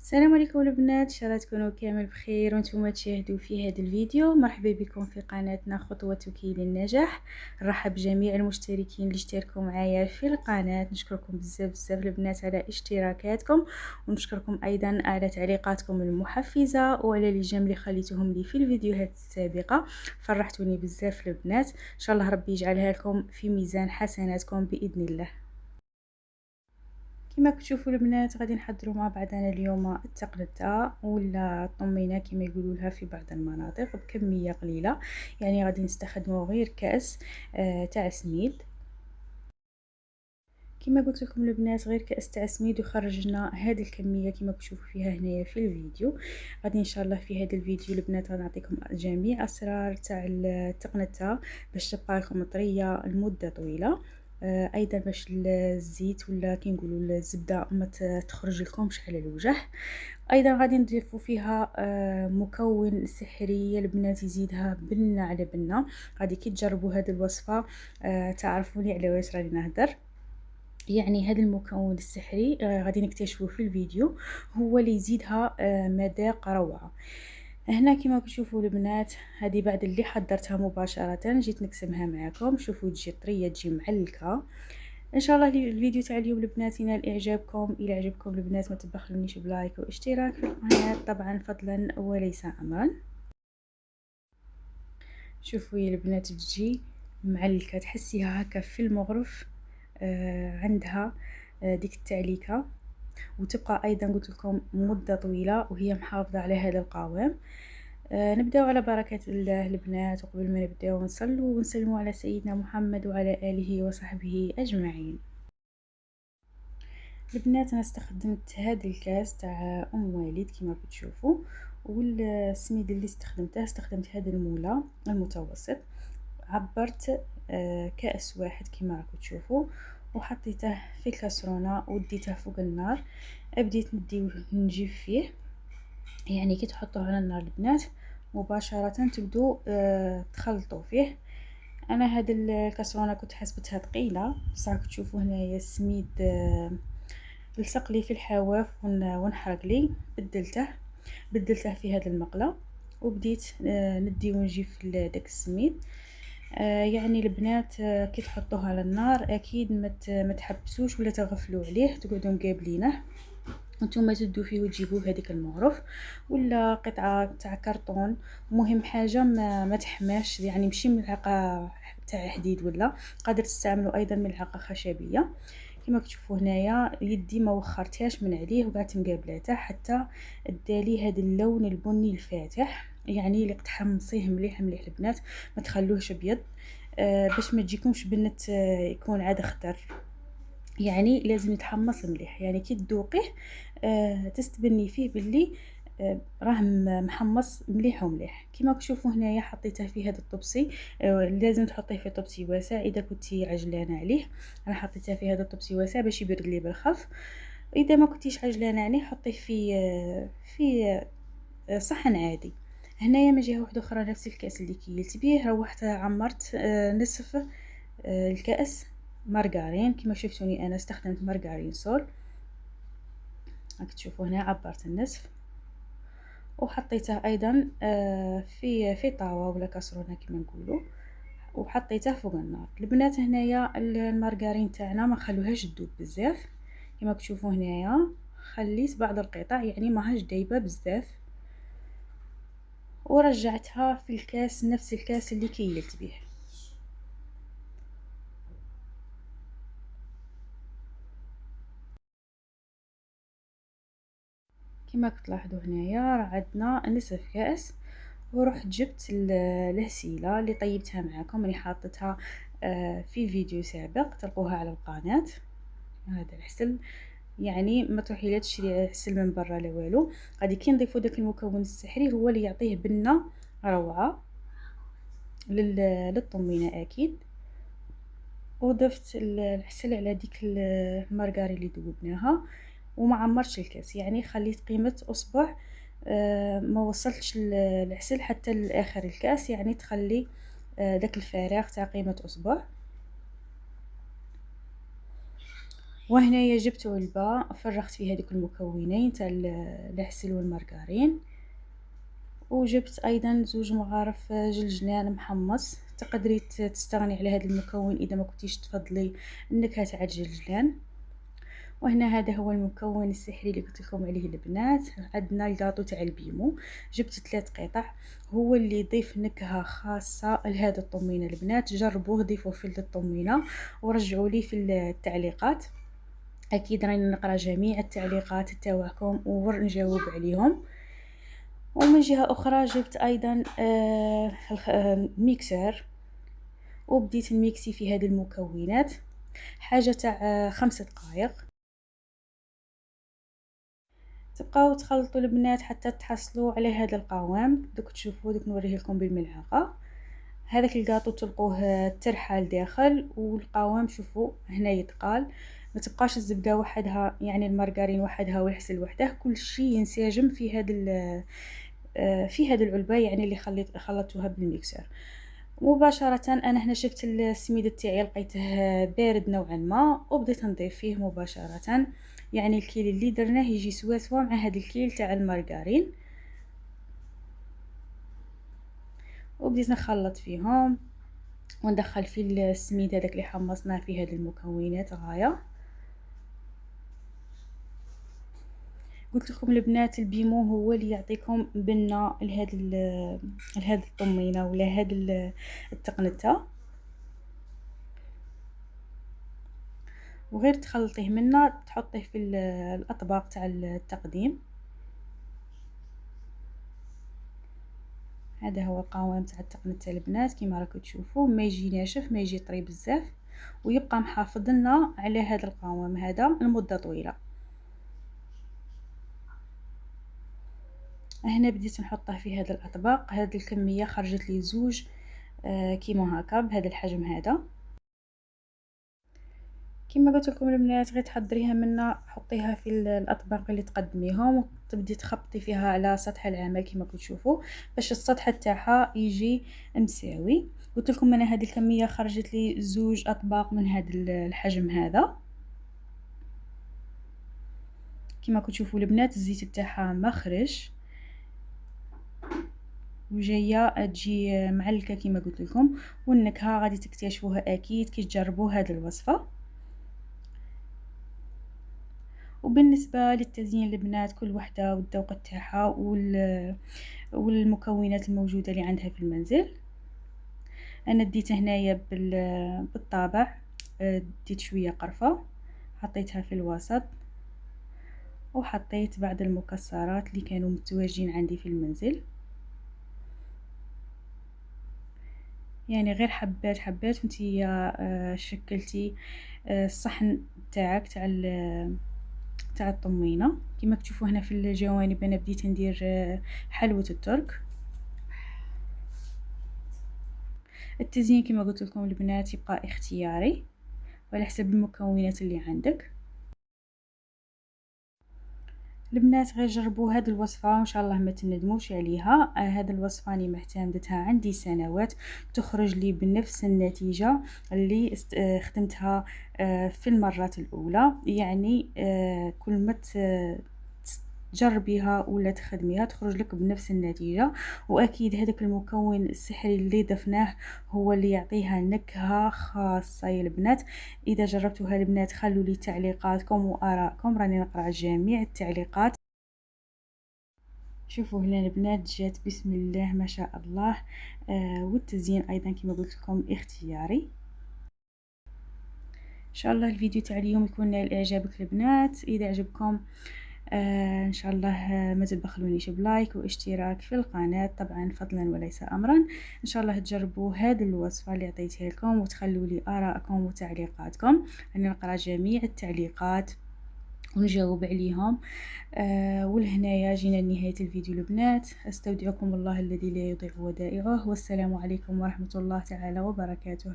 السلام عليكم البنات، ان شاء الله تكونوا كامل بخير وانتم تشاهدوا في هذا الفيديو. مرحبا بكم في قناتنا خطوتك للنجاح. نرحب بجميع المشتركين اللي اشتركوا معايا في القناه. نشكركم بزاف بزاف البنات على اشتراكاتكم، ونشكركم ايضا على تعليقاتكم المحفزه وعلى الجمل اللي خليتوهم لي في الفيديوهات السابقه. فرحتوني بزاف البنات، ان شاء الله ربي يجعلها لكم في ميزان حسناتكم باذن الله. كما كتشوفوا البنات غادي نحضروا مع بعضنا اليوم التقلته ولا الطمينه كما يقولوا لها في بعض المناطق بكميه قليله. يعني غادي نستخدموا غير كاس تاع سميد. كما قلت لكم البنات غير كاس تاع سميد وخرجنا هذه الكميه كما كتشوفوا فيها هنايا في الفيديو. غادي ان شاء الله في هذا الفيديو البنات غنعطيكم جميع اسرار تاع التقنته باش تبقى لكم طريه لمده طويله. ايضا باش الزيت ولا كي نقولوا الزبده ما تخرج لكمش على الوجه. ايضا غادي نضيفوا فيها مكون سحري البنات يزيدها بنه على بنه. غادي كي تجربوا هذه الوصفه تعرفوني على واش راني نهضر. يعني هذا المكون السحري غادي نكتشفه في الفيديو، هو اللي يزيدها مذاق روعه. هنا كما كتشوفوا البنات هذه بعد اللي حضرتها مباشره جيت نقسمها معكم. شوفوا تجي طريه تجي معلكه. ان شاء الله الفيديو تاع اليوم البنات ينال اعجابكم. الى عجبكم البنات ما تبخلونيش بلايك واشتراك في القناه، طبعا فضلا وليس امرا. شوفوا يا البنات تجي معلكه تحسيها هكا في المغرف. عندها ديك التعليكه وتبقى ايضا قلت لكم مده طويله وهي محافظه على هذا القوام. نبداو على بركه الله البنات، وقبل ما نبداو نصلوا ونسلموا على سيدنا محمد وعلى اله وصحبه اجمعين. البنات انا استخدمت هذا الكاس تاع ام والد كما كتشوفوا، والسميد اللي استخدمت هذا المولى المتوسط. عبرت كأس واحد كما راكم تشوفوا وحطيته في الكاسرونه وديته فوق النار. بديت نجيب فيه. يعني كي تحطوه على النار البنات مباشره تبدو تخلطوا فيه. انا هذه الكاسرونه كنت حسبتها ثقيله، بصح راكم تشوفوا هنايا السميد لصق لي في الحواف ونحرق لي. بدلته في هذا المقله وبديت ندي ونجيب في داك السميد. يعني البنات كي تحطوه على النار اكيد ما تحبسوش ولا تغفلوا عليه، تقعدوا مقابلينه وانتم تدوا فيه وتجيبوه هذيك المغرف ولا قطعه تاع كرتون. مهم حاجه ما تحماش، يعني ماشي ملعقه تاع حديد، ولا قادر تستعملوا ايضا ملعقه خشبيه. كما كتشوفوا هنايا يدي ما وخرتهاش من عليه وقعدت مقابلاته حتى ادالي هذا اللون البني الفاتح. يعني اللي تحمصيه مليح مليح البنات، ما تخلوهش ابيض باش ما تجيكمش بنت يكون عاد خضر. يعني لازم يتحمص مليح، يعني كي تذوقيه تستبني فيه باللي راه محمص مليح ومليح. كما تشوفوا هنايا حطيته في هذا الطبسي. لازم تحطيه في طبسي واسع اذا كنتي عجلانه عليه. انا حطيته في هذا الطبسي واسع باش يبرد لي بالخف. اذا ما كنتيش عجلانه عليه حطيه في صحن عادي. هنايا من جهه واحده اخرى نفس الكاس اللي كيلت به روحت عمرت نصف الكاس مارغرين. كما شفتوني انا استخدمت مارغرين سول. راك تشوفوا هنا عبرت النصف وحطيته ايضا في طاوه ولا كاسرونه كما نقولوا، وحطيته فوق النار. البنات هنايا المارغرين تاعنا ما خلوهاش تذوب بزاف. كما تشوفوا هنايا خليت بعض القطع يعني ماهاش دايبه بزاف، ورجعتها في الكاس نفس الكاس اللي كيلت به. كما كتلاحظوا هنايا راه عندنا نصف كاس. ورحت جبت الهسيله اللي طيبتها معكم، راني حاطتها في فيديو سابق تلقوها على القناه. هذا العسل يعني ما تروحي لا تشري عسل من برا لا والو. غادي كي نضيفوا داك المكون السحري هو اللي يعطيه بنه روعه للطمينه اكيد. وضفت العسل على ديك المارغري اللي ذوبناها وما عمرتش الكاس، يعني خليت قيمه اصبع. ما وصلتش العسل حتى لاخر الكاس، يعني تخلي داك الفراغ تاع قيمه اصبع. وهنايا جبت علبة فرغت فيها هذوك المكونين تاع العسل والمارغرين، وجبت ايضا 2 مغارف جلجلان محمص. تقدري تستغني على هذا المكون اذا ما كنتيش تفضلي النكهه تاع الجلجلان. وهنا هذا هو المكون السحري اللي قلت لكم عليه البنات. عندنا الكاطو تاع البيمو، جبت 3 قطع، هو اللي يضيف نكهه خاصه لهذا الطمينه. البنات جربوه، ضيفوه في الطمينه ورجعوا لي في التعليقات. اكيد راني نقرا جميع التعليقات تاعكم ونجاوب عليهم. ومن جهه اخرى جبت ايضا ميكسر، وبديت نميكسي في هذه المكونات حاجه تاع 5 دقائق. تبقاو تخلطوا البنات حتى تحصلوا على هذا القوام. دوك تشوفوا، دوك نوريه لكم بالملعقه. هذاك الكاطو تلقوه ترحل داخل، والقوام شوفوا هنا يتقال. ما تبقاش الزبده وحدها، يعني المارغرين وحدها والعسل وحده، كل شيء ينسجم في هذه العلبه، يعني اللي خلطتوها بالميكسر مباشره. انا هنا شفت السميد تاعي لقيته بارد نوعا ما، وبديت نضيف فيه مباشره. يعني الكيل اللي درناه يجي سوا سوا مع هذا الكيل تاع المارغرين، وبديت نخلط فيهم وندخل في السميد هذاك اللي حمصناه في هذه المكونات غايه. قلت لكم البنات البيمو هو اللي يعطيكم بنه لهذا الطمينه ولا هذا التقنته، وغير تخلطيه منا تحطيه في الاطباق تاع التقديم. هذا هو القوام تاع التقنته البنات كما راكم تشوفوا، ما يجي ناشف ما يجي طري بزاف، ويبقى محافظ لنا على هذا القوام هذا لمده طويله. هنا بديت نحطه في هذا الاطباق. هذه الكميه خرجت لي 2 كيما هكا بهذا الحجم هذا. كما قلت لكم البنات غير تحضريها منا، حطيها في الاطباق اللي تقدميهم وتبدي تخبطي فيها على سطح العمل كما كتشوفوا، باش السطح تاعها يجي مساوي. قلت لكم انا هذه الكميه خرجت لي 2 اطباق من هذا الحجم هذا. كما كتشوفوا البنات الزيت تاعها ما خرج، وجايه تجي معلكه كما قلت لكم. والنكهه غادي تكتشفوها اكيد كي تجربوا هذه الوصفه. وبالنسبه للتزيين البنات كل وحده والذوق تاعها والمكونات الموجوده اللي عندها في المنزل. انا ديت هنايا بالطابع، ديت شويه قرفه حطيتها في الوسط، وحطيت بعض المكسرات اللي كانوا متواجدين عندي في المنزل، يعني غير حبات حبات وانتي شكلتي الصحن تاعك تاع الطمينه. كما تشوفوا هنا في الجوانب انا بديت ندير حلوه الترك. التزيين كما قلت لكم البنات يبقى اختياري وعلى حسب المكونات اللي عندك. البنات غير جربوا هذه الوصفه وان شاء الله ما تندموش عليها. هذه الوصفه راني معتمدتها عندي سنوات، تخرج لي بنفس النتيجه اللي خدمتها في المرات الاولى. يعني كل ما تجربيها ولا تخدميها تخرج لك بنفس النتيجه. واكيد هذاك المكون السحري اللي ضفناه هو اللي يعطيها نكهه خاصه يا البنات. اذا جربتوها البنات خلوا لي تعليقاتكم وارائكم، راني نقرا جميع التعليقات. شوفوا هنا البنات جات بسم الله ما شاء الله. والتزيين ايضا كما قلت لكم اختياري. ان شاء الله الفيديو تاع اليوم يكون نال اعجابك البنات. اذا عجبكم ان شاء الله ما تبخلونيش بلايك واشتراك في القناه، طبعا فضلا وليس امرا. ان شاء الله تجربوا هذه الوصفه اللي عطيتها لكم وتخلوا لي ارائكم وتعليقاتكم. انا نقرا جميع التعليقات ونجاوب عليهم. ولهنايا جينا لنهايه الفيديو البنات. استودعكم الله الذي لا يضيع ودائعه، والسلام عليكم ورحمه الله تعالى وبركاته.